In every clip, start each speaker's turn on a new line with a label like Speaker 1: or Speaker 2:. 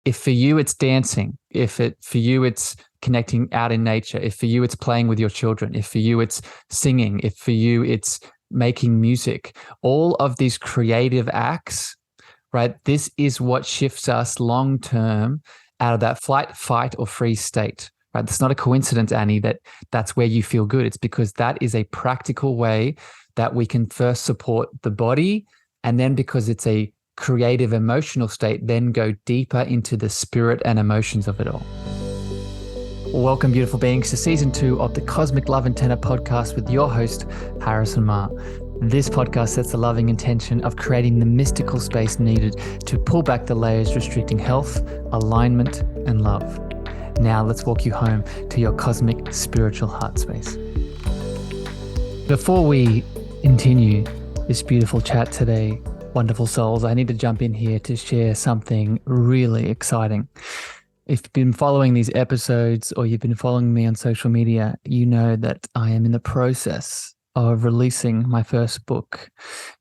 Speaker 1: if for you it's dancing, for you it's connecting out in nature, if for you it's playing with your children, if for you it's singing, if for you it's making music, all of these creative acts, right? This is what shifts us long term out of that flight, fight, or freeze state. Right? It's not a coincidence, Annie, that that's where you feel good. It's because that is a practical way that we can first support the body, and then because it's a creative emotional state, then go deeper into the spirit and emotions of it all. Welcome, beautiful beings, to season 2 of the Cosmic Love Antenna podcast with your host, Harrison Ma. This podcast sets the loving intention of creating the mystical space needed to pull back the layers restricting health, alignment, and love. Now let's walk you home to your cosmic spiritual heart space. Before we continue this beautiful chat today, wonderful souls, I need to jump in here to share something really exciting. If you've been following these episodes or you've been following me on social media, you know that I am in the process of releasing my first book,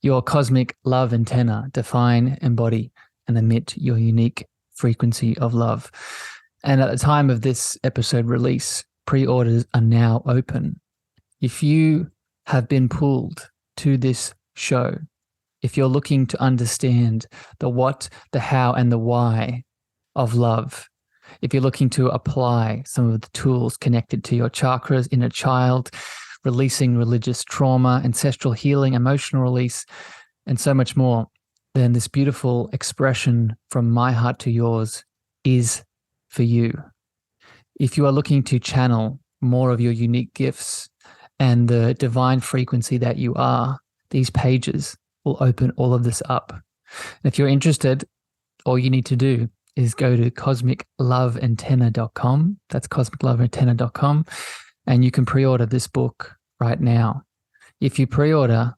Speaker 1: Your Cosmic Love Antenna, Define, Embody, and Emit Your Unique Frequency of Love. And at the time of this episode release, pre-orders are now open. If you have been pulled to this show, if you're looking to understand the what, the how, and the why of love, if you're looking to apply some of the tools connected to your chakras, inner child, releasing religious trauma, ancestral healing, emotional release, and so much more, then this beautiful expression from my heart to yours is for you. If you are looking to channel more of your unique gifts and the divine frequency that you are, these pages will open all of this up. And if you're interested, all you need to do is go to cosmicloveantenna.com. That's cosmicloveantenna.com. And you can pre-order this book right now. If you pre-order,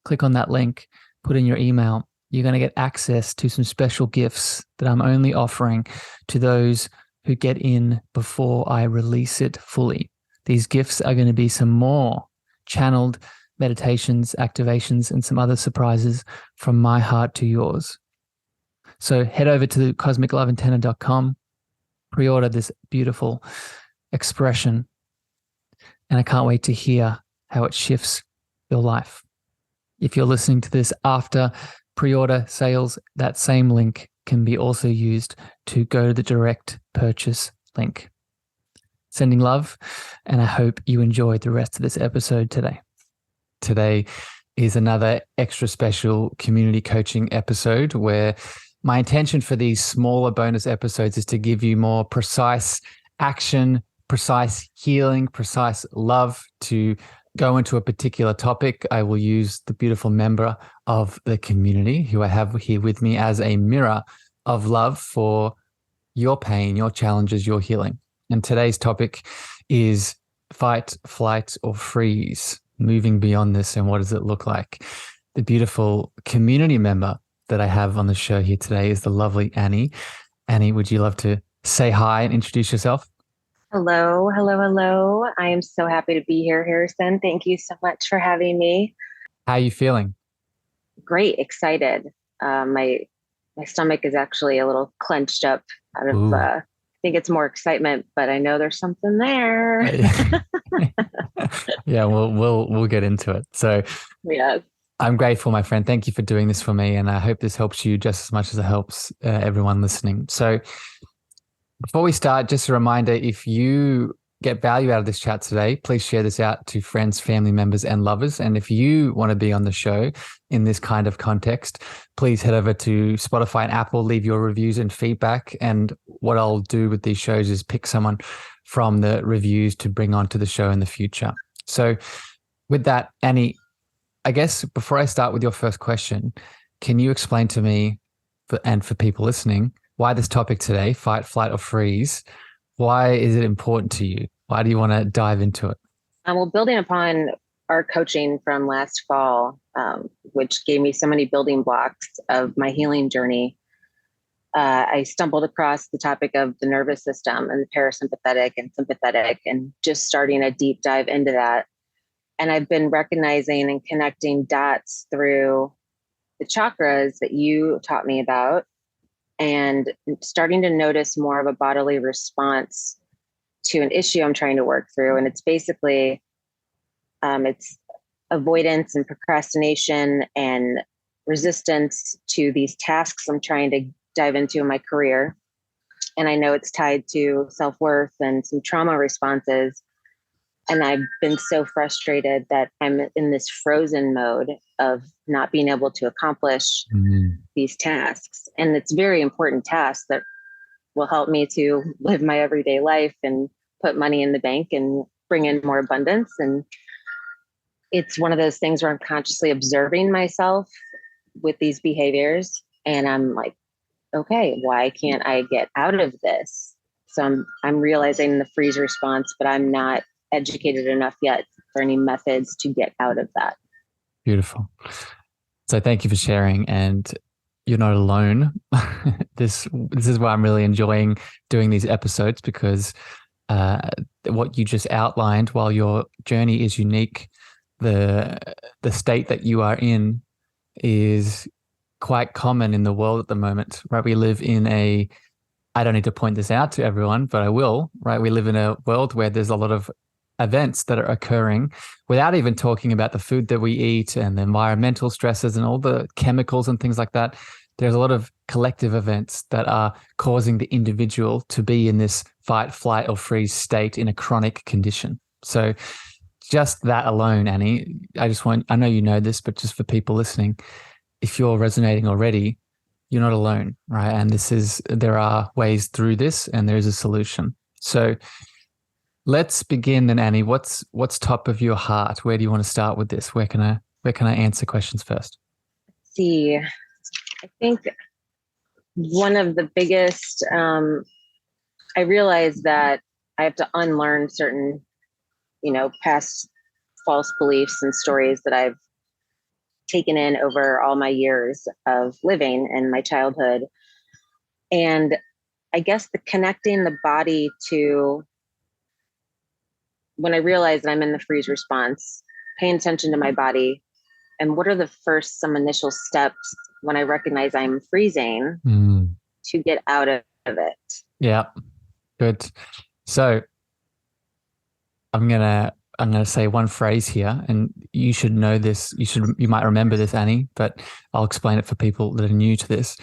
Speaker 1: click on that link, put in your email, you're going to get access to some special gifts that I'm only offering to those who get in before I release it fully. These gifts are going to be some more channeled meditations, activations, and some other surprises from my heart to yours. So head over to cosmicloveantenna.com, pre-order this beautiful expression, and I can't wait to hear how it shifts your life. If you're listening to this after pre-order sales, that same link can be also used to go to the direct purchase link. Sending love, and I hope you enjoyed the rest of this episode today. Today is another extra special community coaching episode where my intention for these smaller bonus episodes is to give you more precise action, precise healing, precise love to go into a particular topic. I will use the beautiful member of the community who I have here with me as a mirror of love for your pain, your challenges, your healing. And today's topic is fight, flight, or freeze, moving beyond this, and what does it look like? The beautiful community member that I have on the show here today is the lovely Annie. Annie, would you love to say hi and introduce yourself?
Speaker 2: Hello, hello, hello. I am so happy to be here, Harrison. Thank you so much for having me.
Speaker 1: How are you feeling?
Speaker 2: Great, excited. My stomach is actually a little clenched up out of, I think it's more excitement, but I know there's something there.
Speaker 1: Yeah, we'll get into it. So
Speaker 2: yes.
Speaker 1: I'm grateful, my friend. Thank you for doing this for me. And I hope this helps you just as much as it helps everyone listening. So before we start, just a reminder, if you get value out of this chat today, please share this out to friends, family members, and lovers. And if you want to be on the show in this kind of context, please head over to Spotify and Apple, leave your reviews and feedback. And what I'll do with these shows is pick someone from the reviews to bring onto the show in the future. So with that, Annie, I guess before I start with your first question, can you explain to me and for people listening, why this topic today, fight, flight, or freeze, why is it important to you? Why do you want to dive into it?
Speaker 2: Well, building upon our coaching from last fall, which gave me so many building blocks of my healing journey, I stumbled across the topic of the nervous system and the parasympathetic and sympathetic, and just starting a deep dive into that. And I've been recognizing and connecting dots through the chakras that you taught me about, and starting to notice more of a bodily response to an issue I'm trying to work through. And it's basically, it's avoidance and procrastination and resistance to these tasks I'm trying to dive into in my career. And I know it's tied to self-worth and some trauma responses. And I've been so frustrated that I'm in this frozen mode of not being able to accomplish these tasks. And it's very important tasks that will help me to live my everyday life and put money in the bank and bring in more abundance. And it's one of those things where I'm consciously observing myself with these behaviors. And I'm like, okay, why can't I get out of this? So I'm realizing the freeze response, but I'm not educated enough yet for any methods to get out of that.
Speaker 1: Beautiful. So thank you for sharing, and you're not alone. This is why I'm really enjoying doing these episodes, because what you just outlined, while your journey is unique, the state that you are in is quite common in the world at the moment, right? We live in I don't need to point this out to everyone, but I will, right? We live in a world where there's a lot of events that are occurring without even talking about the food that we eat and the environmental stresses and all the chemicals and things like that. There's a lot of collective events that are causing the individual to be in this fight, flight, or freeze state in a chronic condition. So just that alone, Annie, I know you know this, but just for people listening, if you're resonating already, you're not alone, right? And there are ways through this, and there is a solution. So let's begin then, Annie. What's top of your heart? Where do you want to start with this? Where can I answer questions first?
Speaker 2: See, I think one of the biggest, I realized that I have to unlearn certain, past false beliefs and stories that I've taken in over all my years of living and my childhood. And I guess connecting the body to, when I realize that I'm in the freeze response, paying attention to my body, and what are some initial steps when I recognize I'm freezing to get out of it.
Speaker 1: Yeah, good. So I'm gonna say one phrase here, and you should know this. You might remember this, Annie, but I'll explain it for people that are new to this.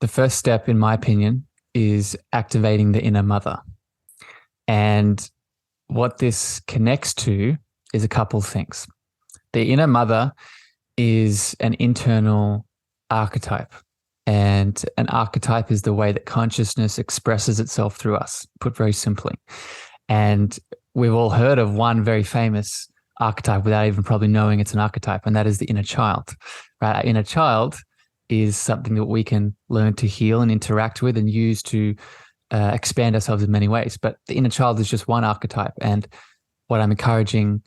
Speaker 1: The first step, in my opinion, is activating the inner mother. And what this connects to is a couple of things. The inner mother is an internal archetype. And an archetype is the way that consciousness expresses itself through us, put very simply. And we've all heard of one very famous archetype without even probably knowing it's an archetype, and that is the inner child, right? Our inner child is something that we can learn to heal and interact with and use to expand ourselves in many ways. But the inner child is just one archetype. And what I'm encouraging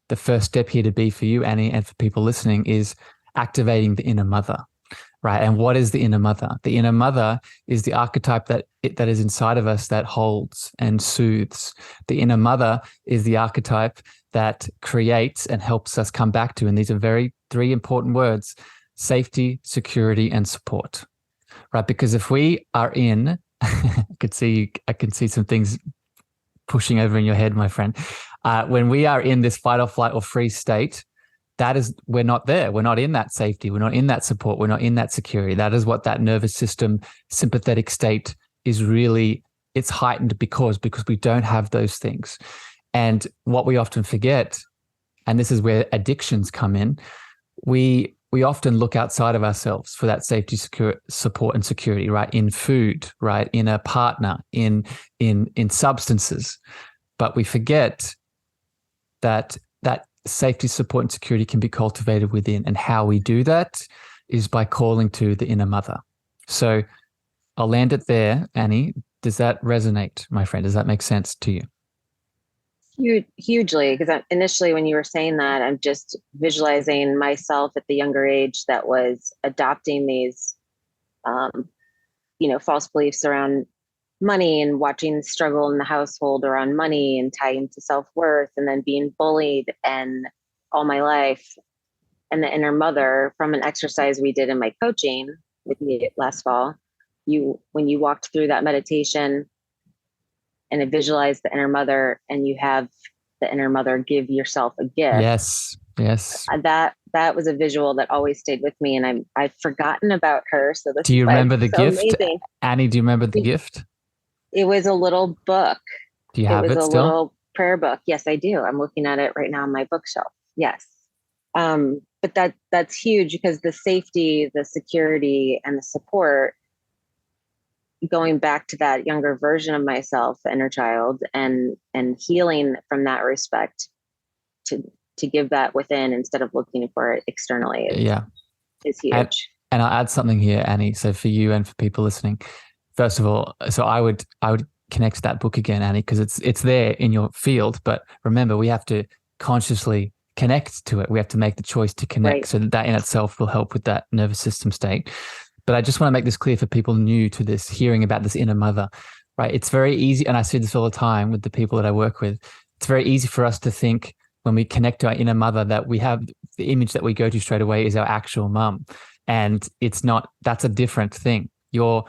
Speaker 1: the first step here to be for you, Annie, and for people listening, is activating the inner mother, right? And what is the inner mother? The inner mother is the archetype that is inside of us that holds and soothes. The inner mother is the archetype that creates and helps us come back to. And these are three important words: safety, security, and support, right? Because if we are in, I can see some things pushing over in your head, my friend. When we are in this fight or flight or freeze state, we're not there. We're not in that safety. We're not in that support. We're not in that security. That is what that nervous system sympathetic state is really. It's heightened because we don't have those things. And what we often forget, and this is where addictions come in, we often look outside of ourselves for that safety, support, and security, right? In food, right? In a partner, in substances. But we forget that safety, support, and security can be cultivated within. And how we do that is by calling to the inner mother. So I'll land it there, Annie. Does that resonate, my friend? Does that make sense to you?
Speaker 2: Hugely, because initially when you were saying that, I'm just visualizing myself at the younger age that was adopting these, false beliefs around money and watching the struggle in the household around money and tying to self-worth, and then being bullied and all my life. And the inner mother, from an exercise we did in my coaching with me last fall, when you walked through that meditation and it visualized the inner mother, and you have the inner mother give yourself a gift.
Speaker 1: Yes. Yes.
Speaker 2: That was a visual that always stayed with me, and I've forgotten about her. So this
Speaker 1: Do
Speaker 2: is
Speaker 1: you
Speaker 2: why
Speaker 1: remember
Speaker 2: it's
Speaker 1: the
Speaker 2: so
Speaker 1: gift?
Speaker 2: amazing.
Speaker 1: Annie, do you remember the
Speaker 2: It,
Speaker 1: gift?
Speaker 2: it was a little book.
Speaker 1: Do you
Speaker 2: It
Speaker 1: have
Speaker 2: was
Speaker 1: it
Speaker 2: a
Speaker 1: still?
Speaker 2: little prayer book. Yes, I do. I'm looking at it right now on my bookshelf. Yes. But that's huge, because the safety, the security, and the support, going back to that younger version of myself, the inner child, and healing from that respect, to give that within instead of looking for it externally
Speaker 1: Yeah.
Speaker 2: is
Speaker 1: And
Speaker 2: huge.
Speaker 1: and I'll add something here, Annie. So for you and for people listening, first of all, so I would connect to that book again, Annie, because it's there in your field. But remember, we have to consciously connect to it. We have to make the choice to connect.
Speaker 2: Right.
Speaker 1: So that in itself will help with that nervous system state. But I just want to make this clear for people new to this, hearing about this inner mother, right? It's very easy, and I see this all the time with the people that I work with. It's very easy for us to think when we connect to our inner mother that we have the image that we go to straight away is our actual mum. And it's not, that's a different thing. Your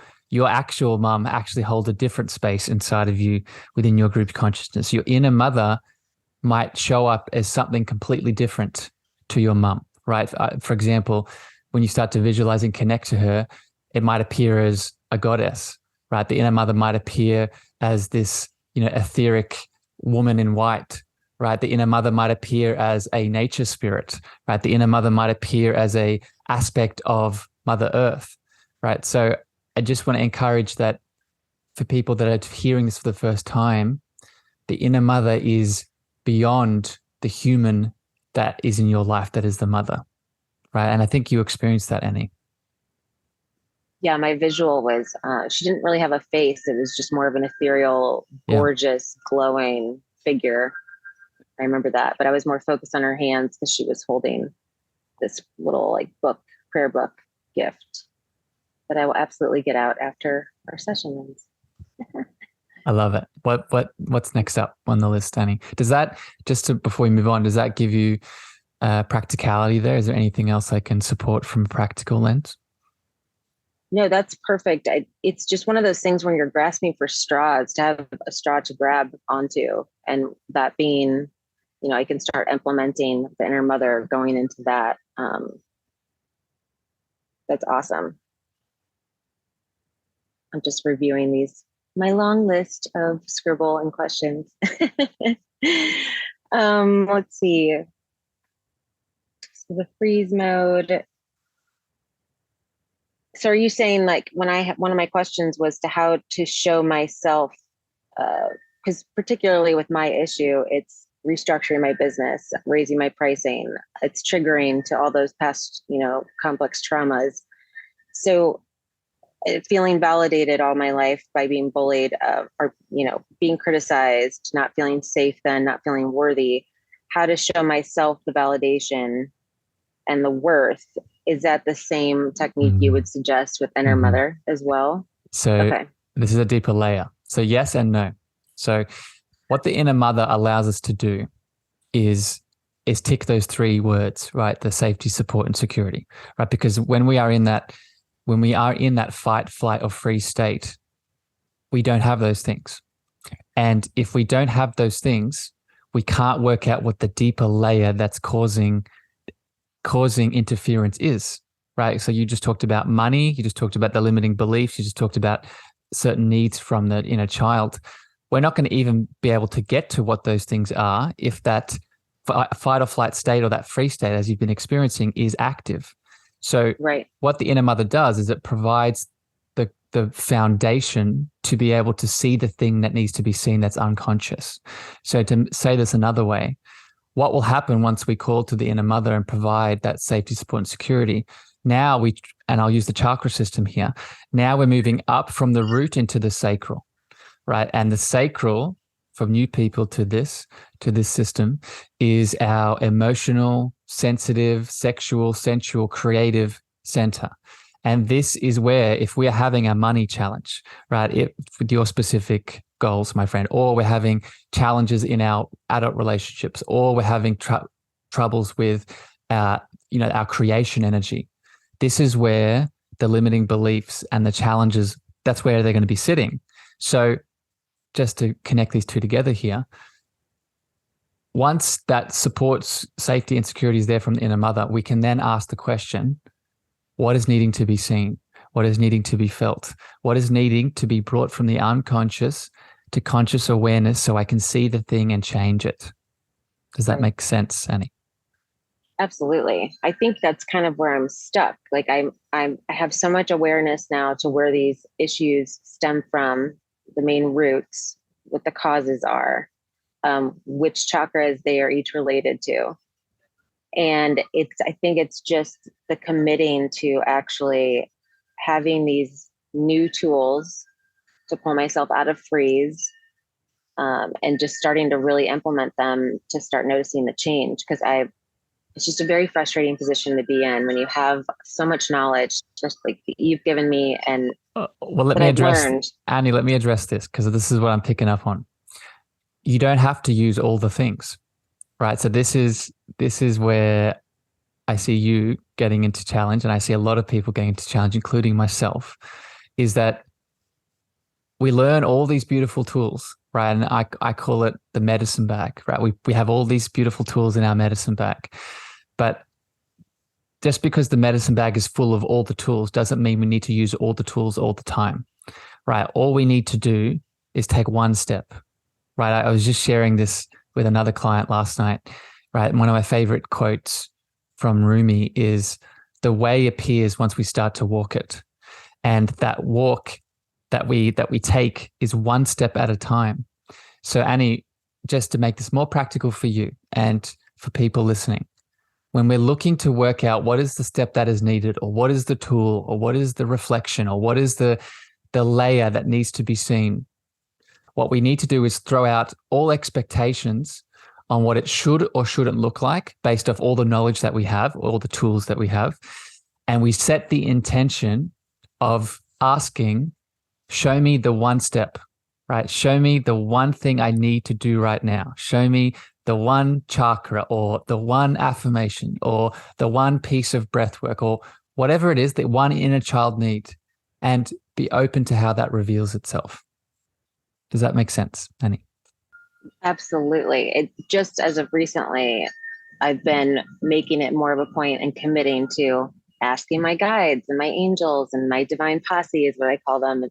Speaker 1: actual mum actually holds a different space inside of you within your group consciousness. Your inner mother might show up as something completely different to your mum, right? For example, when you start to visualize and connect to her, it might appear as a goddess, right? The inner mother might appear as this, etheric woman in white, right? The inner mother might appear as a nature spirit, right? The inner mother might appear as a aspect of Mother Earth, right? So I just want to encourage that for people that are hearing this for the first time, the inner mother is beyond the human that is in your life, that is the mother, right? And I think you experienced that, Annie.
Speaker 2: Yeah, my visual was, she didn't really have a face. It was just more of an ethereal,
Speaker 1: Yeah.
Speaker 2: gorgeous, glowing figure. I remember that, but I was more focused on her hands because she was holding this little prayer book gift that I will absolutely get out after our session ends.
Speaker 1: I love it. What's next up on the list, Annie? Before we move on, does that give you practicality there? Is there anything else I can support from a practical lens?
Speaker 2: No, that's perfect. It's just one of those things when you're grasping for straws, to have a straw to grab onto, and that being, I can start implementing the inner mother going into that. That's awesome. I'm just reviewing my long list of scribble and questions. Let's see. So the freeze mode. So are you saying, when one of my questions was to how to show myself, because particularly with my issue, it's restructuring my business, raising my pricing, it's triggering to all those past, complex traumas. So feeling validated all my life by being bullied, or, being criticized, not feeling safe, then not feeling worthy, how to show myself the validation and the worth. Is that the same technique you would suggest with inner mother as well?
Speaker 1: So
Speaker 2: okay.
Speaker 1: This is a deeper layer. So yes and no. So what the inner mother allows us to do is tick those three words, right? The safety, support, and security, right? Because when we are in that fight, flight, or freeze state, we don't have those things. And if we don't have those things, we can't work out what the deeper layer that's causing interference is, right? So you just talked about money, you just talked about the limiting beliefs, you just talked about certain needs from the inner child. We're not going to even be able to get to what those things are if that fight or flight state, or that freeze state, as you've been experiencing, is active. So
Speaker 2: right.
Speaker 1: What the inner mother does is it provides the foundation to be able to see the thing that needs to be seen that's unconscious. So to say this another way, what will happen once we call to the inner mother and provide that safety, support, and security? Now and I'll use the chakra system here. Now we're moving up from the root into the sacral, right? And the sacral, from new people to this system, is our emotional, sensitive, sexual, sensual, creative center. And this is where, if we are having a money challenge, right, with your specific goals, my friend, or we're having challenges in our adult relationships, or we're having troubles with our creation energy, this is where the limiting beliefs and the challenges that's where they're going to be sitting. So just to connect these two together here, once that supports safety and security is there from the inner mother, we can then ask the question, what is needing to be seen? What is needing to be felt? What is needing to be brought from the unconscious to conscious awareness so I can see the thing and change it? Does that make sense, Annie?
Speaker 2: Absolutely. I think that's kind of where I'm stuck. Like I have so much awareness now to where these issues stem from, the main roots, what the causes are, which chakras they are each related to. And I think it's just the committing to actually having these new tools to pull myself out of freeze, and just starting to really implement them to start noticing the change. Because it's just a very frustrating position to be in when you have so much knowledge, just like you've given me, and
Speaker 1: well, let
Speaker 2: that
Speaker 1: me
Speaker 2: I've
Speaker 1: address
Speaker 2: learned.
Speaker 1: Annie. Let me address this because this is what I'm picking up on. You don't have to use all the things, right? So this is where I see you getting into challenge, and I see a lot of people getting into challenge, including myself, is that we learn all these beautiful tools, right? And I call it the medicine bag, right? We have all these beautiful tools in our medicine bag, but just because the medicine bag is full of all the tools doesn't mean we need to use all the tools all the time, right? All we need to do is take one step, right? I was just sharing this with another client last night, right? And one of my favorite quotes from Rumi is, the way appears once we start to walk it. And that walk that we take is one step at a time. So Annie, just to make this more practical for you and for people listening, when we're looking to work out what is the step that is needed, or what is the tool, or what is the reflection, or what is the layer that needs to be seen, what we need to do is throw out all expectations on what it should or shouldn't look like based off all the knowledge that we have, all the tools that we have. And we set the intention of asking, show me the one step, right? Show me the one thing I need to do right now. Show me the one chakra, or the one affirmation, or the one piece of breath work, or whatever it is that one inner child needs, and be open to how that reveals itself. Does that make sense, Annie?
Speaker 2: Absolutely. It just, as of recently, I've been making it more of a point and committing to asking my guides and my angels and my divine posse is what I call them.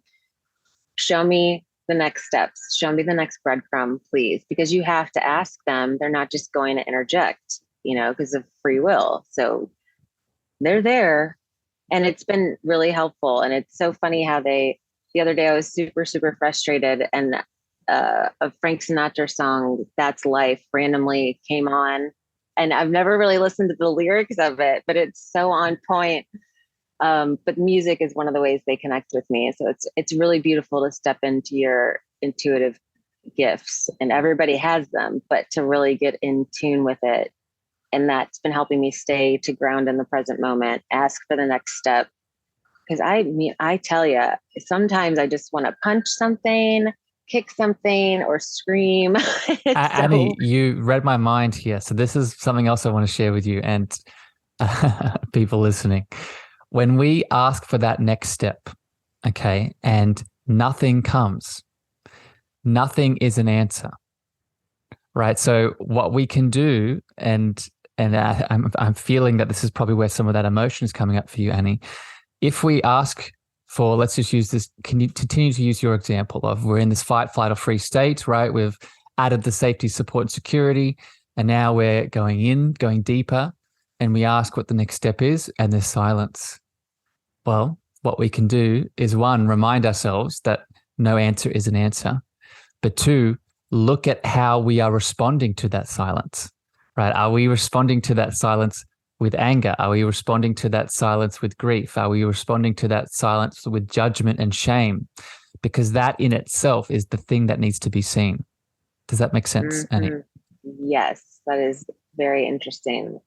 Speaker 2: Show me the next steps. Show me the next breadcrumb, please, because you have to ask them. They're not just going to interject, because of free will. So they're there, and it's been really helpful. And it's so funny how the other day I was super, super frustrated, and a Frank Sinatra song, That's Life, randomly came on. And I've never really listened to the lyrics of it, but it's so on point. But music is one of the ways they connect with me. So it's really beautiful to step into your intuitive gifts, and everybody has them, but to really get in tune with it. And that's been helping me stay to ground in the present moment, ask for the next step. Because I tell you, sometimes I just want to punch something, kick something, or scream.
Speaker 1: Annie, you read my mind here. So this is something else I want to share with you and people listening. When we ask for that next step, okay, and nothing comes, nothing is an answer, right? So what we can do, and I'm feeling that this is probably where some of that emotion is coming up for you, Annie. If we ask for, let's just use this, can you continue to use your example of, we're in this fight, flight, or freeze state, right? We've added the safety, support, and security, and now we're going deeper, and we ask what the next step is, and there's silence. Well, what we can do is, one, remind ourselves that no answer is an answer, but two, look at how we are responding to that silence, right? Are we responding to that silence with anger? Are we responding to that silence with grief? Are we responding to that silence with judgment and shame? Because that in itself is the thing that needs to be seen. Does that make sense, Annie?
Speaker 2: Yes, that is very interesting.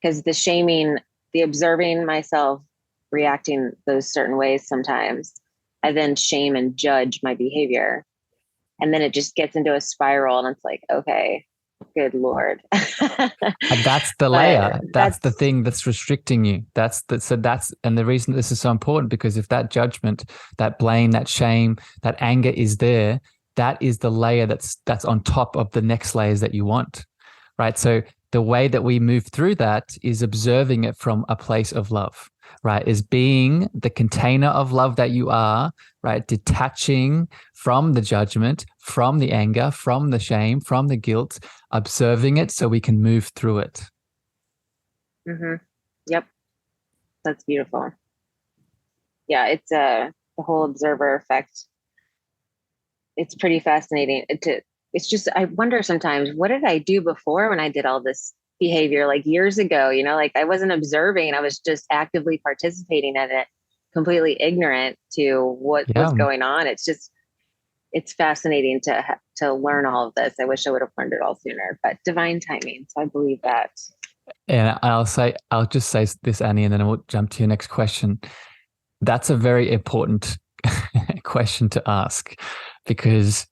Speaker 2: Because the shaming, the observing myself reacting those certain ways sometimes, I then shame and judge my behavior. And then it just gets into a spiral, and it's like, okay, Good Lord.
Speaker 1: And that's the
Speaker 2: But
Speaker 1: layer. That's the
Speaker 2: that's,
Speaker 1: thing that's restricting you. And the reason this is so important, because if that judgment, that blame, that shame, that anger is there, that is the layer that's on top of the next layers that you want. Right. So the way that we move through that is observing it from a place of love, right? Is being the container of love that you are, right? Detaching from the judgment, from the anger, from the shame, from the guilt, observing it so we can move through it.
Speaker 2: yep, that's beautiful. Yeah, it's the whole observer effect. It's pretty fascinating. It's just, I wonder sometimes, what did I do before when I did all this behavior like years ago? Like I wasn't observing, I was just actively participating in it, completely ignorant to what was
Speaker 1: Yeah.
Speaker 2: going on. It's fascinating to learn all of this. I wish I would have learned it all sooner, but divine timing. So I believe that.
Speaker 1: And I'll just say this, Annie, and then we'll jump to your next question. That's a very important question to ask, because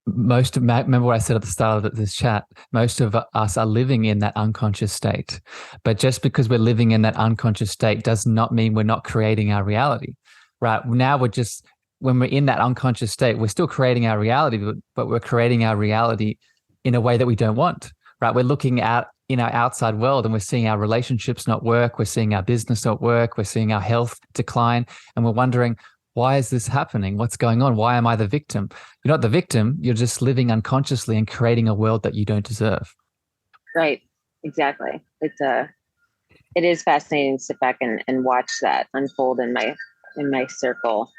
Speaker 1: remember what I said at the start of this chat, most of us are living in that unconscious state. But just because we're living in that unconscious state does not mean we're not creating our reality, right? Now when we're in that unconscious state, we're still creating our reality, but we're creating our reality in a way that we don't want, right? We're looking at in our outside world and we're seeing our relationships not work. We're seeing our business not work. We're seeing our health decline. And we're wondering, why is this happening? What's going on? Why am I the victim? You're not the victim. You're just living unconsciously and creating a world that you don't deserve.
Speaker 2: Right. Exactly. It is fascinating to sit back and watch that unfold in my circle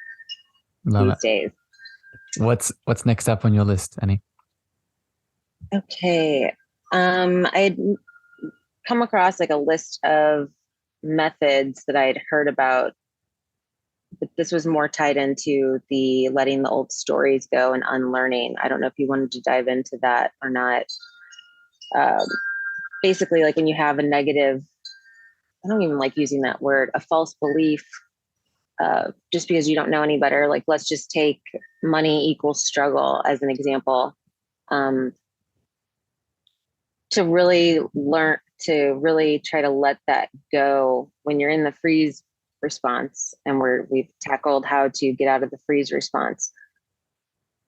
Speaker 1: Love
Speaker 2: these
Speaker 1: it.
Speaker 2: days.
Speaker 1: What's next up on your list, Annie?
Speaker 2: Okay. I had come across like a list of methods that I had heard about, but this was more tied into the letting the old stories go and unlearning. I don't know if you wanted to dive into that or not. Um, Basically, like when you have a negative, I don't even like using that word, a false belief, just because you don't know any better. Like, let's just take money equals struggle as an example. Um, to really learn, to really try to let that go when you're in the freeze response, and we've tackled how to get out of the freeze response.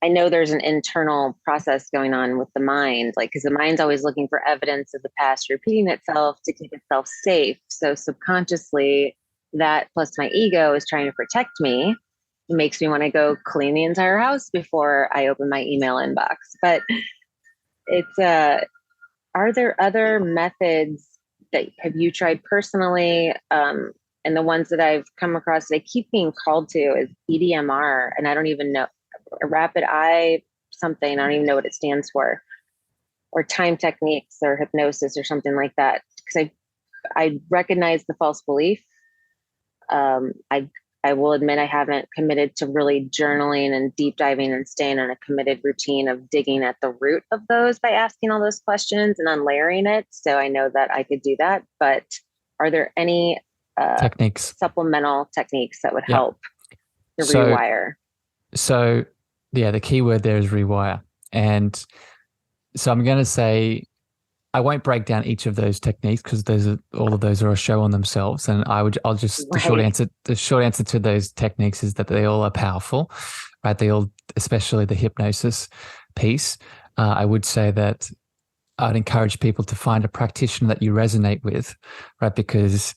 Speaker 2: I know there's an internal process going on with the mind, like, because the mind's always looking for evidence of the past repeating itself to keep itself safe. So subconsciously, that plus my ego is trying to protect me. It makes me want to go clean the entire house before I open my email inbox. But it's are there other methods that have you tried personally? And the ones that I've come across that I keep being called to is EDMR, and I don't even know, a rapid eye something. I don't even know what it stands for, or time techniques or hypnosis or something like that. Because I recognize the false belief. I will admit I haven't committed to really journaling and deep diving and staying in a committed routine of digging at the root of those by asking all those questions and unlayering it. So I know that I could do that. But are there any
Speaker 1: Techniques.
Speaker 2: supplemental techniques that would
Speaker 1: Yeah.
Speaker 2: help to
Speaker 1: So,
Speaker 2: rewire?
Speaker 1: so yeah, the key word there is rewire. And so I'm going to say, I won't break down each of those techniques because all of those are a show on themselves. And I'll just,
Speaker 2: Right.
Speaker 1: the short answer to those techniques is that they all are powerful, right? They all, especially the hypnosis piece. I would say that I'd encourage people to find a practitioner that you resonate with, right? Because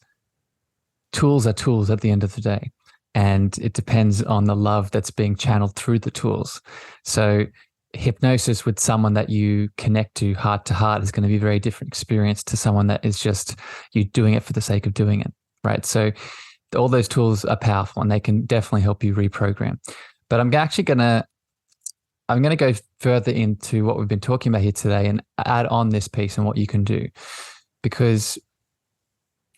Speaker 1: tools are tools at the end of the day. And it depends on the love that's being channeled through the tools. So hypnosis with someone that you connect to heart is going to be a very different experience to someone that is just you doing it for the sake of doing it, right? So all those tools are powerful and they can definitely help you reprogram. But I'm going to go further into what we've been talking about here today and add on this piece and what you can do. Because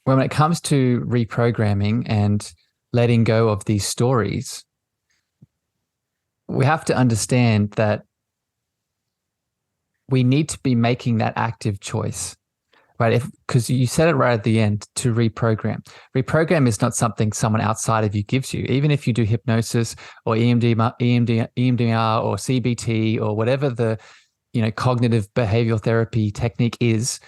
Speaker 1: when it comes to reprogramming and letting go of these stories, we have to understand that we need to be making that active choice, right? Because you said it right at the end, to reprogram. Reprogram is not something someone outside of you gives you. Even if you do hypnosis or EMDR or CBT or whatever the cognitive behavioral therapy technique is,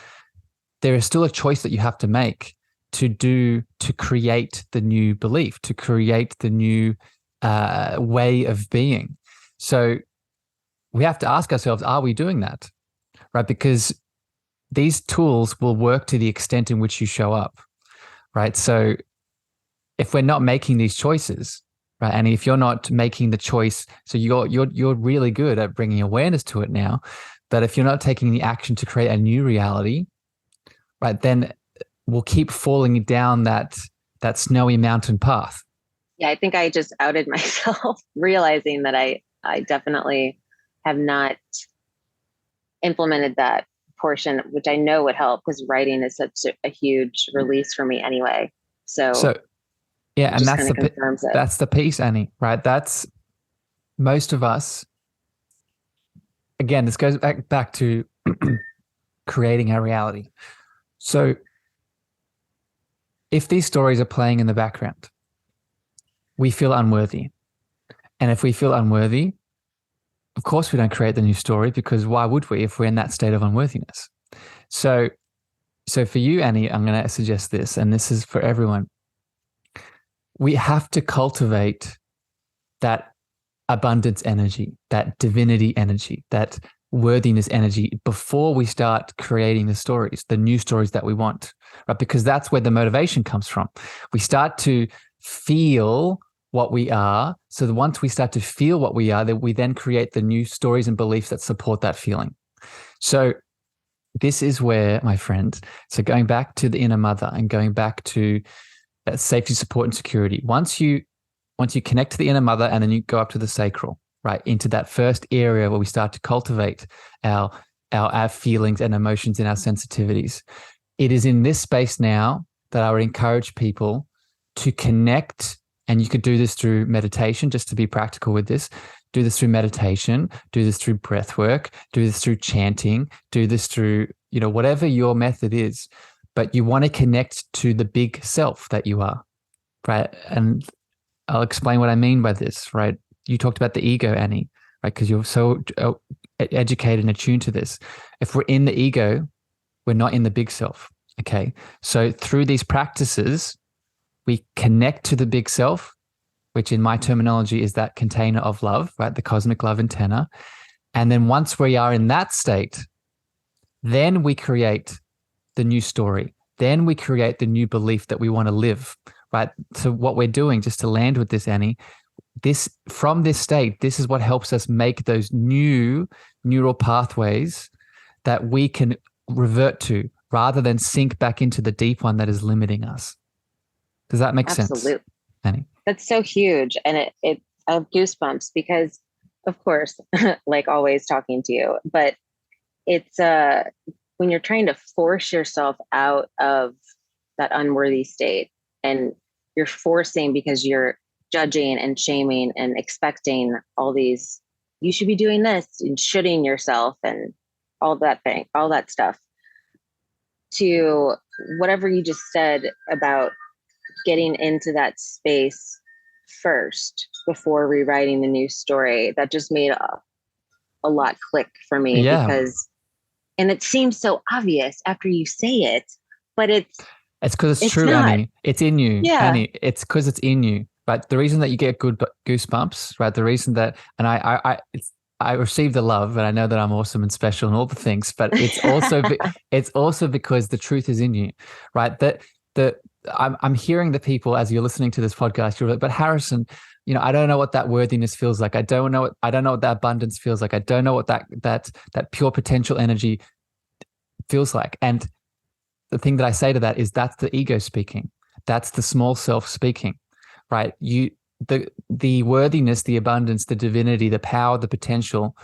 Speaker 1: there is still a choice that you have to make to create the new belief, to create the new way of being. So we have to ask ourselves, are we doing that? Right? Because these tools will work to the extent in which you show up. Right? So if we're not making these choices, right, and if you're not making the choice, so you're really good at bringing awareness to it now, but if you're not taking the action to create a new reality, right, then we'll keep falling down that snowy mountain path.
Speaker 2: Yeah, I think I just outed myself, realizing that I definitely have not implemented that portion, which I know would help, because writing is such a huge release for me anyway. So
Speaker 1: yeah, and
Speaker 2: that's
Speaker 1: that's the piece, Annie, right? That's most of us. Again, this goes back to creating our reality. So if these stories are playing in the background, we feel unworthy. And if we feel unworthy, of course we don't create the new story, because why would we if we're in that state of unworthiness? So for you, Annie, I'm going to suggest this, and this is for everyone. We have to cultivate that abundance energy, that divinity energy, that worthiness energy before we start creating the stories, the new stories that we want, right? Because that's where the motivation comes from. We start to feel what we are. So that once we start to feel what we are, that we then create the new stories and beliefs that support that feeling. So this is where, my friends, so going back to the inner mother and going back to that safety, support, and security. Once you connect to the inner mother and then you go up to the sacral, right, into that first area where we start to cultivate our feelings and emotions and our sensitivities. It is in this space now that I would encourage people to connect, and you could do this through meditation, just to be practical with this. Do this through meditation, do this through breath work, do this through chanting, do this through, whatever your method is. But you want to connect to the big self that you are, right? And I'll explain what I mean by this, right? You talked about the ego, Annie, right? Because you're so educated and attuned to this. If we're in the ego, we're not in the big self, okay? So through these practices, we connect to the big self, which in my terminology is that container of love, right? The cosmic love antenna. And then once we are in that state, then we create the new story. Then we create the new belief that we want to live, right? So what we're doing, just to land with this, Annie, from this state, this is what helps us make those new neural pathways that we can revert to, rather than sink back into the deep one that is limiting us. Does that make sense, Annie?
Speaker 2: That's so huge. And I have goosebumps because, of course, like always talking to you, but it's when you're trying to force yourself out of that unworthy state, and you're forcing because you're judging and shaming and expecting all these, you should be doing this, and shoulding yourself and all that stuff, to whatever you just said about getting into that space first before rewriting the new story. That just made a lot click for me.
Speaker 1: Yeah.
Speaker 2: And it seems so obvious after you say it, but it's
Speaker 1: because it's true,
Speaker 2: not.
Speaker 1: Annie. It's in you,
Speaker 2: yeah.
Speaker 1: Annie. It's because it's in you, right? The reason that you get good goosebumps, right? The reason that, and I receive the love, and I know that I'm awesome and special and all the things, but it's also because the truth is in you, right? I'm hearing the people as you're listening to this podcast. You're like, but Harrison, I don't know what that worthiness feels like. I don't know what that abundance feels like. I don't know what that pure potential energy feels like. And the thing that I say to that is, that's the ego speaking. That's the small self speaking, right? The worthiness, the abundance, the divinity, the power, the potential,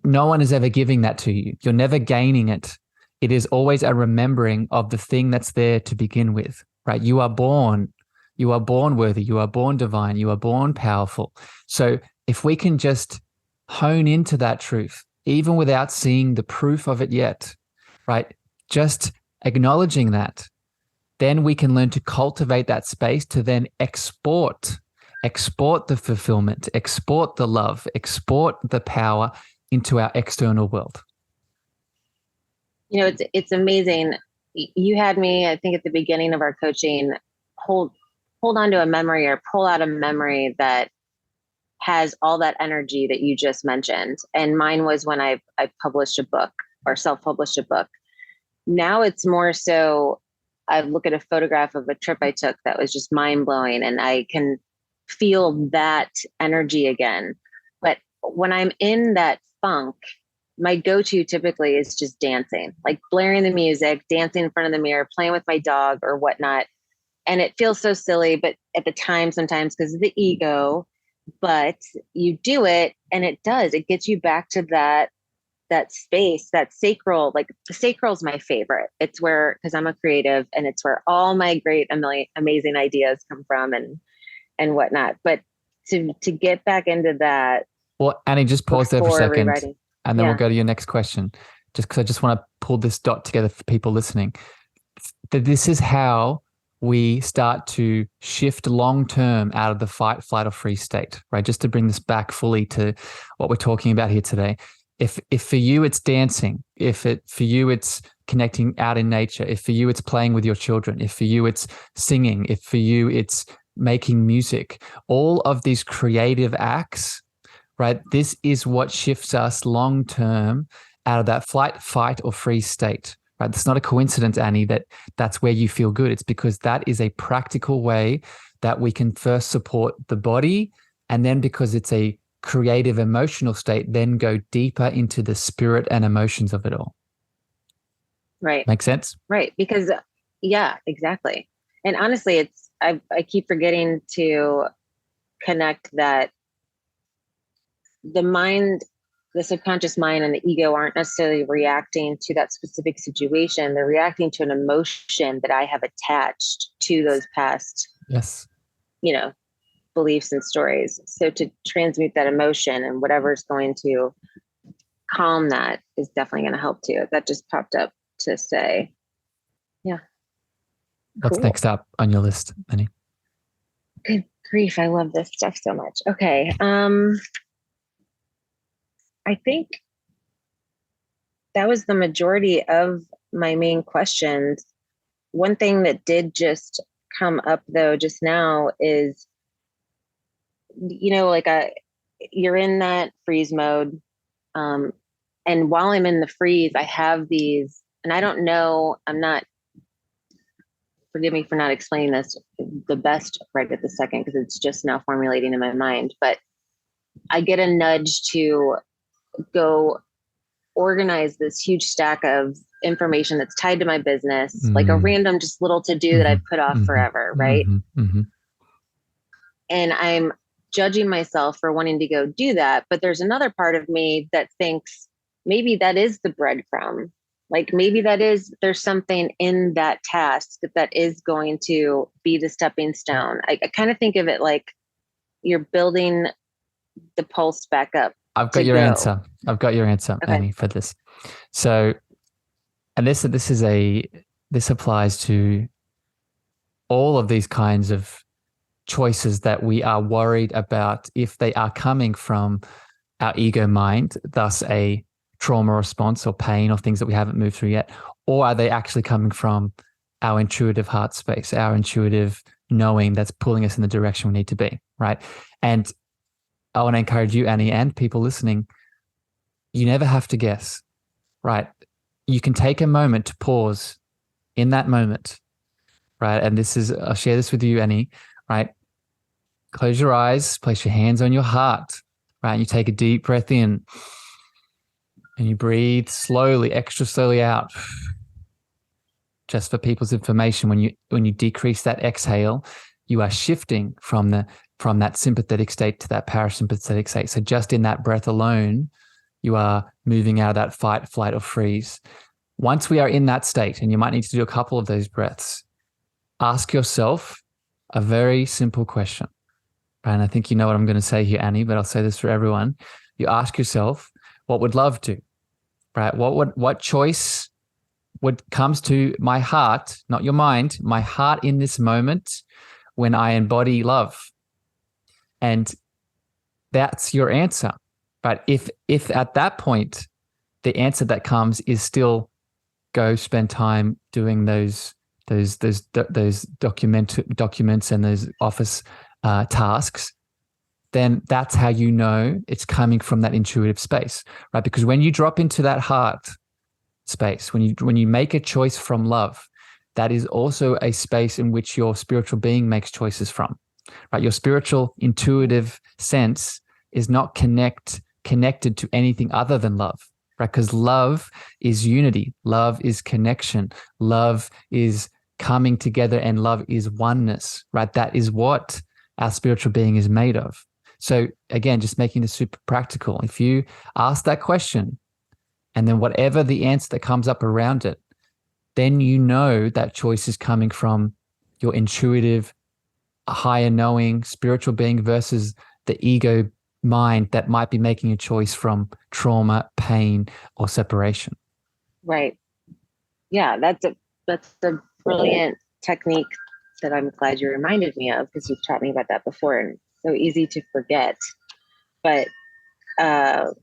Speaker 1: no one is ever giving that to you. You're never gaining it. It is always a remembering of the thing that's there to begin with, right? You are born worthy. You are born divine. You are born powerful. So if we can just hone into that truth, even without seeing the proof of it yet, right? Just acknowledging that, then we can learn to cultivate that space to then export the fulfillment, export the love, export the power into our external world?
Speaker 2: It's amazing. You had me, I think, at the beginning of our coaching, hold on to a memory or pull out a memory that has all that energy that you just mentioned. And mine was when I published a book or self-published a book. Now it's more so I look at a photograph of a trip I took that was just mind blowing, and I can feel that energy again. But when I'm in that funk, my go-to typically is just dancing, like blaring the music, dancing in front of the mirror, playing with my dog or whatnot. And it feels so silly, but at the time, sometimes because of the ego, but you do it and it gets you back to that space, that sacral. Like the sacral is my favorite. It's where, because I'm a creative, and it's where all my great, amazing ideas come from and whatnot. But to get back into that.
Speaker 1: Well, Annie, just pause there for a second,
Speaker 2: rewriting.
Speaker 1: and then we'll go to your next question. Just because I just want to pull this dot together for people listening. That this is how we start to shift long-term out of the fight, flight, or freeze state, right? Just to bring this back fully to what we're talking about here today. If for you it's dancing, for you it's connecting out in nature, if for you it's playing with your children, if for you it's singing, if for you it's making music, all of these creative acts, right? This is what shifts us long-term out of that flight, fight, or freeze state. Right? It's not a coincidence, Annie, that's where you feel good. It's because that is a practical way that we can first support the body, and then because it's a creative emotional state, then go deeper into the spirit and emotions of it all.
Speaker 2: Right.
Speaker 1: Make sense?
Speaker 2: Right. Because yeah, exactly. And honestly, I keep forgetting to connect that the subconscious mind and the ego aren't necessarily reacting to that specific situation. They're reacting to an emotion that I have attached to those past, beliefs and stories. So to transmute that emotion and whatever's going to calm that is definitely going to help too. That just popped up to say, yeah.
Speaker 1: What's next up on your list, Annie?
Speaker 2: Good grief. I love this stuff so much. Okay. I think that was the majority of my main questions. One thing that did just come up though just now is, you're in that freeze mode. And while I'm in the freeze, I have these, and I don't know, forgive me for not explaining this the best right at the second, because it's just now formulating in my mind, but I get a nudge to go organize this huge stack of information that's tied to my business, like a random just little to-do that I've put off forever, right? And I'm judging myself for wanting to go do that. But there's another part of me that thinks maybe that is the breadcrumb. Like maybe there's something in that task that is going to be the stepping stone. I kind of think of it like you're building the pulse back up.
Speaker 1: I've got your answer. I've got your answer,
Speaker 2: okay.
Speaker 1: Annie, for this. So, and this applies to all of these kinds of choices that we are worried about if they are coming from our ego mind, thus a trauma response or pain or things that we haven't moved through yet, or are they actually coming from our intuitive heart space, our intuitive knowing that's pulling us in the direction we need to be, right? And I want to encourage you, Annie, and people listening, you never have to guess, right? You can take a moment to pause in that moment, right? And I'll share this with you, Annie, right? Close your eyes, place your hands on your heart, right? You take a deep breath in and you breathe slowly, extra slowly out. Just for people's information, when you decrease that exhale, you are shifting from that sympathetic state to that parasympathetic state. So just in that breath alone, you are moving out of that fight, flight, or freeze. Once we are in that state, and you might need to do a couple of those breaths, ask yourself a very simple question. And I think you know what I'm going to say here, Annie, but I'll say this for everyone. You ask yourself, what would love do? Right? What choice comes to my heart, not your mind, my heart in this moment when I embody love? And that's your answer. But if at that point the answer that comes is still go spend time doing those documents and those office tasks, then that's how you know it's coming from that intuitive space, right? Because when you drop into that heart space, when you make a choice from love, that is also a space in which your spiritual being makes choices from, right? Your spiritual intuitive sense is not connected to anything other than love, right? Because love is unity, love is connection, love is coming together, and love is oneness, right? That is what our spiritual being is made of. So again, just making this super practical. If you ask that question and then whatever the answer that comes up around it, then you know that choice is coming from your intuitive, higher knowing spiritual being versus the ego mind that might be making a choice from trauma, pain, or separation.
Speaker 2: Right. Yeah, that's a brilliant technique that I'm glad you reminded me of, because you've taught me about that before, and so easy to forget. But I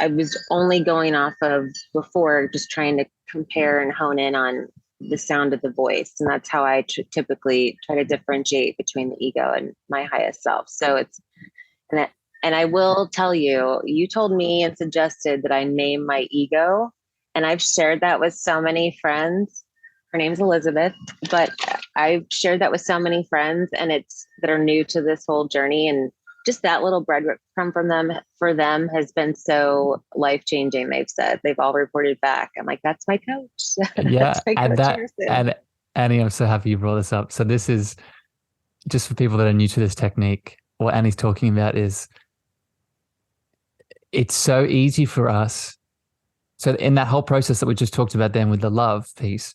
Speaker 2: was only going off of before, just trying to compare and hone in on the sound of the voice. And that's how I typically try to differentiate between the ego and my highest self. So and, and I will tell you, you told me and suggested that I name my ego. And I've shared that with so many friends. Her name's Elizabeth, but I've shared that with so many friends that are new to this whole journey. And just that little breadcrumb for them has been so life-changing. They've all reported back. I'm like, that's my coach.
Speaker 1: Yeah.
Speaker 2: That's my coach, Harrison.
Speaker 1: And Annie, I'm so happy you brought this up. So this is just for people that are new to this technique. What Annie's talking about is it's so easy for us. So in that whole process that we just talked about then with the love piece,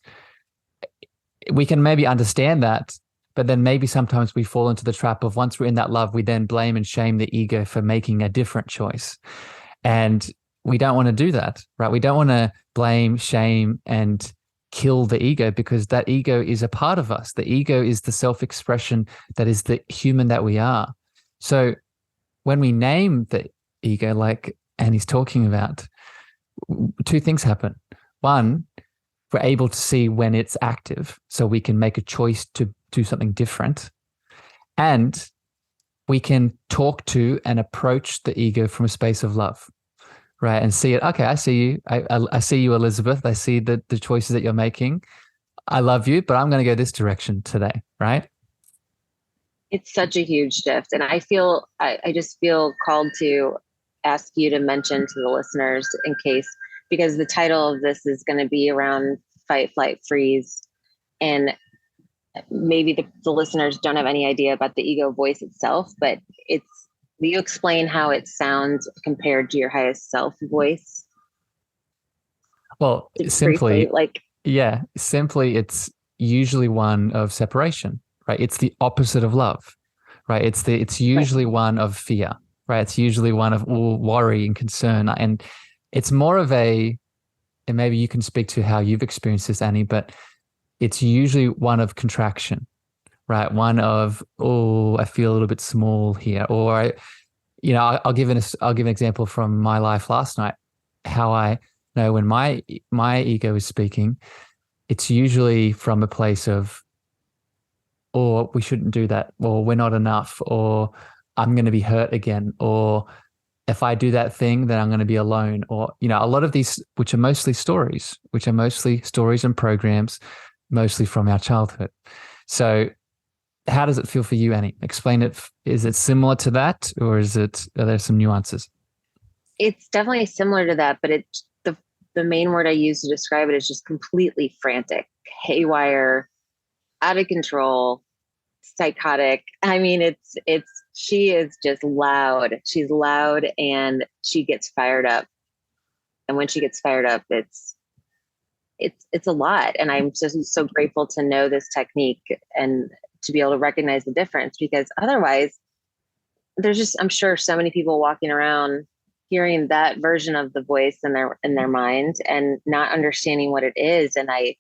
Speaker 1: we can maybe understand that, but then maybe sometimes we fall into the trap of once we're in that love, we then blame and shame the ego for making a different choice. And we don't want to do that, right? We don't want to blame, shame, and kill the ego, because that ego is a part of us. The ego is the self-expression that is the human that we are. So when we name the ego, like Annie's talking about, two things happen. One, we're able to see when it's active, so we can make a choice to do something different. And we can talk to and approach the ego from a space of love, right? And see it. Okay, I see you. I see you, Elizabeth. I see the choices that you're making. I love you, but I'm going to go this direction today, right?
Speaker 2: It's such a huge shift. And I just feel called to ask you to mention to the listeners, in case, because the title of this is going to be around fight, flight, freeze. And maybe the listeners don't have any idea about the ego voice itself, but will you explain how it sounds compared to your highest self voice?
Speaker 1: Well, simply, simply it's usually one of separation, right? It's the opposite of love, right? It's usually one of fear, right? It's usually one of worry and concern. And it's more of and maybe you can speak to how you've experienced this, Annie, but it's usually one of contraction, right? One of, oh, I feel a little bit small here. Or, I'll give an example from my life last night, how I know when my ego is speaking, it's usually from a place of, or we shouldn't do that, or we're not enough, or I'm going to be hurt again, or if I do that thing, then I'm going to be alone, or, a lot of these, which are mostly stories and programs, mostly from our childhood. So how does it feel for you, Annie? Explain it. Is it similar to that, or are there some nuances?
Speaker 2: It's definitely similar to that, but the main word I use to describe it is just completely frantic, haywire, out of control, psychotic. I mean, she is just loud. She's loud and she gets fired up. And when she gets fired up, it's a lot. And I'm just so grateful to know this technique and to be able to recognize the difference, because otherwise I'm sure so many people walking around hearing that version of the voice in their mind and not understanding what it is. And I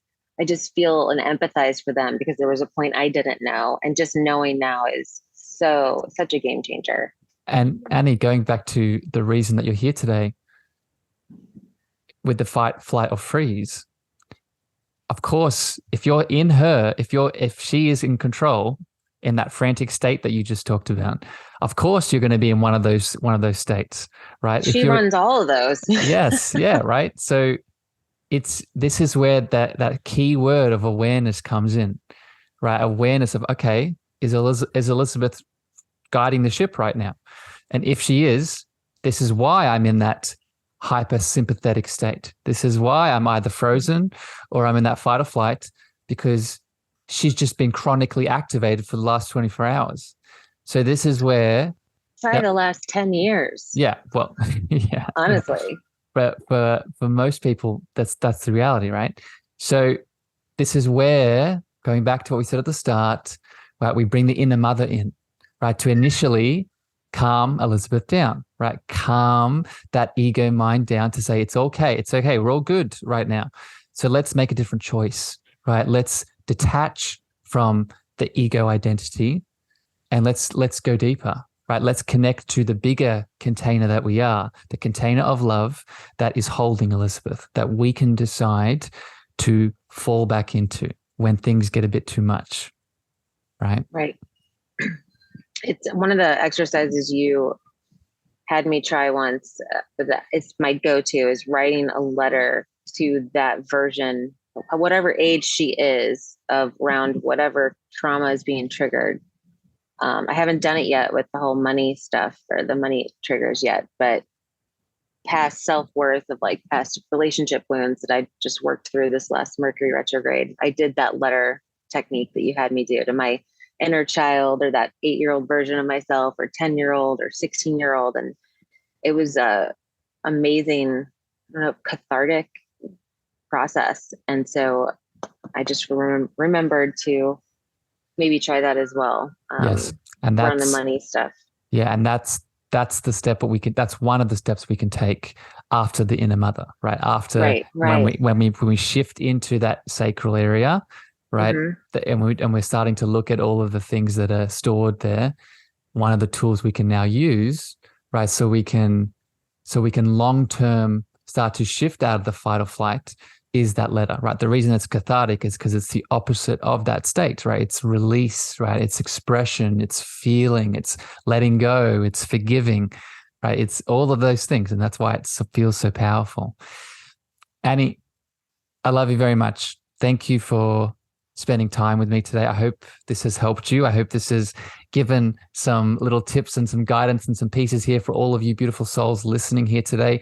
Speaker 2: just feel and empathize for them, because there was a point I didn't know, and just knowing now is such a game changer.
Speaker 1: And Annie, going back to the reason that you're here today with the fight, flight, or freeze, of course, if she is in control in that frantic state that you just talked about, of course you're going to be in one of those states, right? If
Speaker 2: She
Speaker 1: you're
Speaker 2: runs all of those.
Speaker 1: yes, yeah, right. So this is where that key word of awareness comes in, right? Awareness of, okay, is Elizabeth guiding the ship right now? And if she is, this is why I'm in that hypersympathetic state. This is why I'm either frozen or I'm in that fight or flight, because she's just been chronically activated for the last 24 hours. So this is where,
Speaker 2: Probably the last 10 years.
Speaker 1: yeah, well, yeah.
Speaker 2: Honestly.
Speaker 1: But for most people, that's the reality, right? So this is where, going back to what we said at the start, right, we bring the inner mother in, right, to initially calm Elizabeth down, right? Calm that ego mind down to say, it's okay. It's okay. We're all good right now. So let's make a different choice, right? Let's detach from the ego identity and let's go deeper, right? Let's connect to the bigger container that we are, the container of love that is holding Elizabeth, that we can decide to fall back into when things get a bit too much, right?
Speaker 2: Right. It's one of the exercises you had me try once. It's my go-to is writing a letter to that version, whatever age she is, of around whatever trauma is being triggered. I haven't done it yet with the whole money stuff or the money triggers yet, but past self-worth of like past relationship wounds that I just worked through this last Mercury retrograde. I did that letter technique that you had me do to my inner child or that 8-year-old version of myself or 10-year-old or 16-year-old. And it was a amazing, cathartic process. And so I just remembered to maybe try that as well.
Speaker 1: Yes. And that's
Speaker 2: run the money stuff.
Speaker 1: Yeah. And that's the step that's one of the steps we can take after the inner mother, right? After
Speaker 2: right.
Speaker 1: when we shift into that sacral area, right?
Speaker 2: Mm-hmm.
Speaker 1: And we're starting to look at all of the things that are stored there. One of the tools we can now use, right? So we can long-term start to shift out of the fight or flight is that letter, right? The reason it's cathartic is because it's the opposite of that state, right? It's release, right? It's expression, it's feeling, it's letting go, it's forgiving, right? It's all of those things. And that's why it feels so powerful. Annie, I love you very much. Thank you for spending time with me today. I hope this has helped you. I hope this has given some little tips and some guidance and some pieces here for all of you beautiful souls listening here today.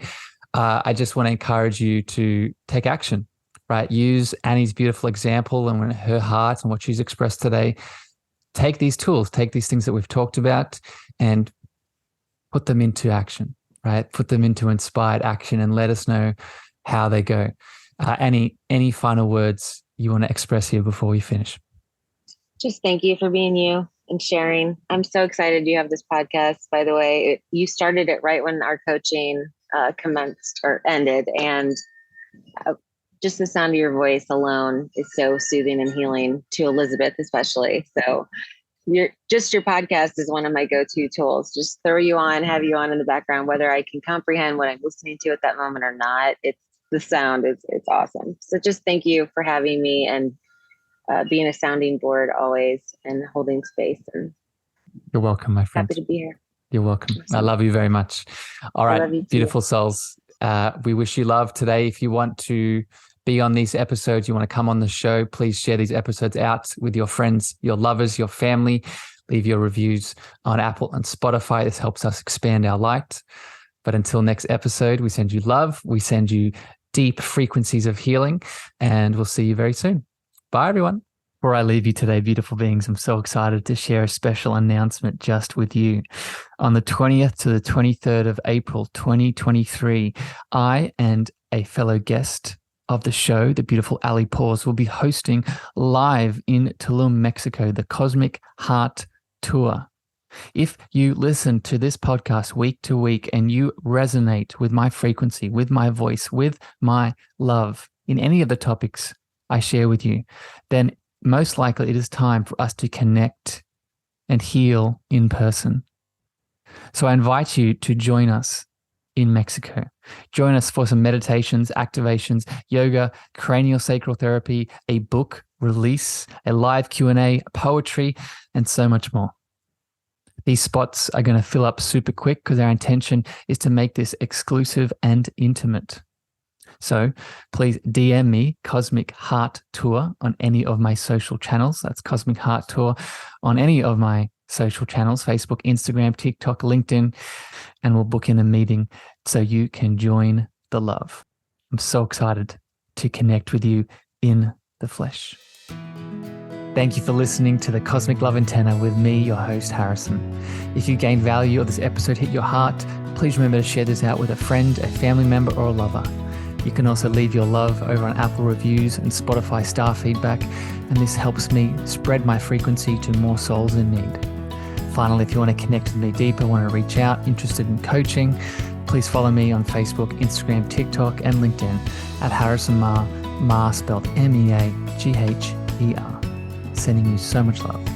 Speaker 1: I just want to encourage you to take action, right? Use Annie's beautiful example and her heart and what she's expressed today. Take these tools, take these things that we've talked about and put them into action, right? Put them into inspired action and let us know how they go. Annie, any final words you want to express here before we finish?
Speaker 2: Just thank you for being you and sharing. I'm so excited you have this podcast, by the way. You started it right when our coaching commenced or ended. And just the sound of your voice alone is so soothing and healing to Elizabeth, especially. So your podcast is one of my go-to tools. Just throw you on, have you on in the background, whether I can comprehend what I'm listening to at that moment or not. The sound it's awesome. So just thank you for having me and being a sounding board always and holding space. And
Speaker 1: you're welcome, my friend.
Speaker 2: Happy to be here.
Speaker 1: You're welcome. Awesome. I love you very much. All right, beautiful souls. We wish you love today. If you want to be on these episodes, you want to come on the show, please share these episodes out with your friends, your lovers, your family. Leave your reviews on Apple and Spotify. This helps us expand our light. But until next episode, we send you love. We send you deep frequencies of healing, and we'll see you very soon. Bye, everyone. Before I leave you today, beautiful beings, I'm so excited to share a special announcement just with you. On the 20th to the 23rd of April, 2023, I and a fellow guest of the show, the beautiful Ali Paws, will be hosting live in Tulum, Mexico, the Cosmic Heart Tour. If you listen to this podcast week to week and you resonate with my frequency, with my voice, with my love in any of the topics I share with you, then most likely it is time for us to connect and heal in person. So I invite you to join us in Mexico. Join us for some meditations, activations, yoga, craniosacral therapy, a book release, a live Q&A, poetry, and so much more. These spots are going to fill up super quick because our intention is to make this exclusive and intimate. So please DM me Cosmic Heart Tour on any of my social channels. That's Cosmic Heart Tour on any of my social channels, Facebook, Instagram, TikTok, LinkedIn, and we'll book in a meeting so you can join the love. I'm so excited to connect with you in the flesh. Thank you for listening to the Cosmic Love Antenna with me, your host, Harrison. If you gained value or this episode hit your heart, please remember to share this out with a friend, a family member, or a lover. You can also leave your love over on Apple reviews and Spotify star feedback, and this helps me spread my frequency to more souls in need. Finally, if you want to connect with me deeper, want to reach out, interested in coaching, please follow me on Facebook, Instagram, TikTok, and LinkedIn at Harrison Meagher, spelled Meagher. Sending you so much love.